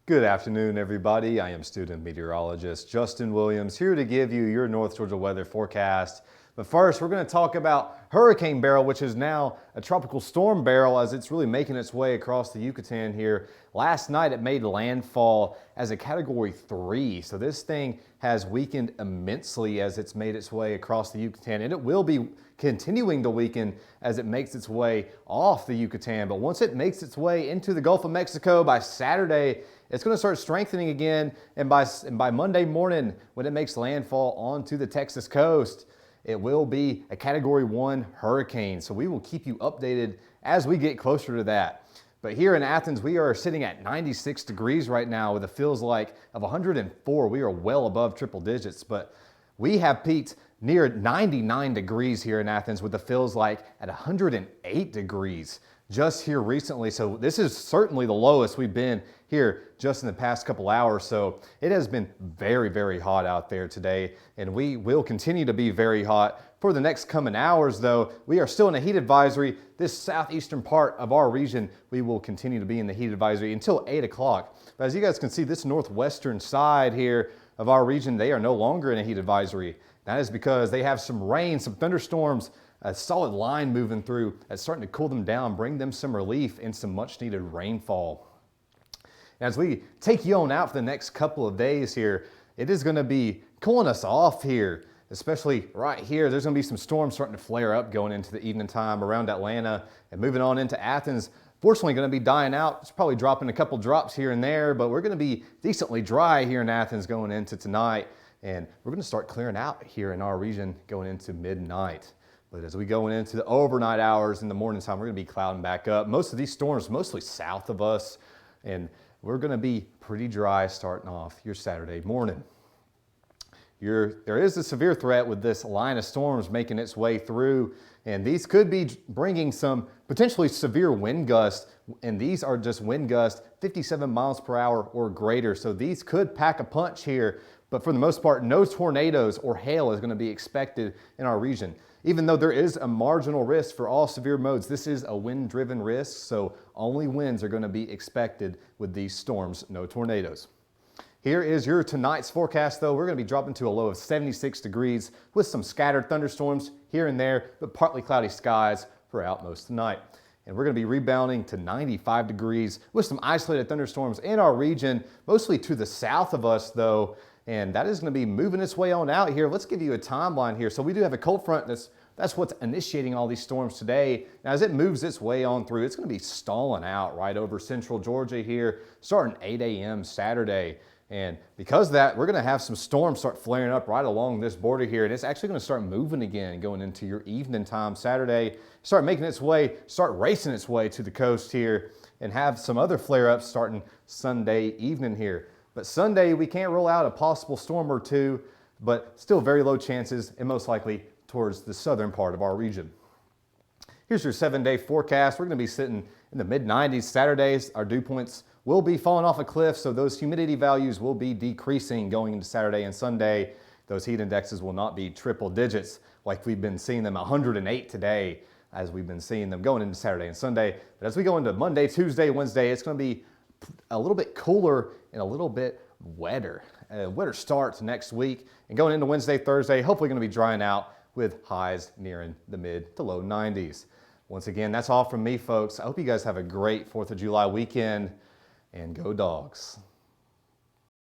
Good afternoon, everybody. I am Student Meteorologist Justin Williams here to give you your North Georgia weather forecast. But first, we're going to talk about Hurricane Beryl, which is now a Tropical Storm Beryl as it's really making its way across the Yucatan here. Last night, it made landfall as a Category 3. So this thing has weakened immensely as it's made its way across the Yucatan, and it will be continuing to weaken as it makes its way off the Yucatan. But once it makes its way into the Gulf of Mexico by Saturday, it's going to start strengthening again, and by Monday morning, when it makes landfall onto the Texas coast, it will be a Category 1 hurricane. So we will keep you updated as we get closer to that. But here in Athens, we are sitting at 96 degrees right now with a feels like of 104. We are well above triple digits, but we have peaked near 99 degrees here in Athens with the feels like at 108 degrees just here recently. So this is certainly the lowest we've been here just in the past couple hours. So it has been very, very hot out there today, and we will continue to be very hot for the next coming hours. Though we are still in a heat advisory. This southeastern part of our region, we will continue to be in the heat advisory until 8 o'clock. But as you guys can see, this northwestern side here of our region, they are no longer in a heat advisory. That is because they have some rain, some thunderstorms, a solid line moving through that's starting to cool them down, bring them some relief and some much needed rainfall. As we take you on out for the next couple of days here, it is going to be cooling us off here, especially right here. There's going to be some storms starting to flare up going into the evening time around Atlanta and moving on into Athens. Fortunately, going to be dying out. It's probably dropping a couple drops here and there, but we're going to be decently dry here in Athens going into tonight. And we're going to start clearing out here in our region going into midnight. But as we go into the overnight hours in the morning time, we're going to be clouding back up. Most of these storms mostly south of us, and we're going to be pretty dry starting off your Saturday morning. There is a severe threat with this line of storms making its way through, and these could be bringing some potentially severe wind gusts, and these are just wind gusts 57 miles per hour or greater. So these could pack a punch here, but for the most part, no tornadoes or hail is going to be expected in our region. Even though there is a marginal risk for all severe modes, this is a wind-driven risk, so only winds are going to be expected with these storms, no tornadoes. Here is your tonight's forecast, though. We're going to be dropping to a low of 76 degrees with some scattered thunderstorms here and there, but partly cloudy skies throughout most of the night. And we're going to be rebounding to 95 degrees with some isolated thunderstorms in our region, mostly to the south of us, though. And that is going to be moving its way on out here. Let's give you a timeline here. So we do have a cold front that's what's initiating all these storms today. Now, as it moves its way on through, it's going to be stalling out right over central Georgia here, starting 8 a.m. Saturday. And because of that, we're going to have some storms start flaring up right along this border here. And it's actually going to start moving again going into your evening time Saturday, start making its way, start racing its way to the coast here, and have some other flare-ups starting Sunday evening here. But Sunday, we can't rule out a possible storm or two, but still very low chances and most likely towards the southern part of our region. Here's your 7-day forecast. We're going to be sitting in the mid-90s Saturdays. Our dew points will be falling off a cliff, so those humidity values will be decreasing going into Saturday and Sunday. Those heat indexes will not be triple digits like we've been seeing them 108 today as we've been seeing them going into Saturday and Sunday. But as we go into Monday, Tuesday, Wednesday, it's going to be a little bit cooler and a little bit wetter. A wetter start next week, and going into Wednesday, Thursday, hopefully going to be drying out with highs nearing the mid to low 90s. Once again, that's all from me, folks. I hope you guys have a great 4th of July weekend, and go Dogs.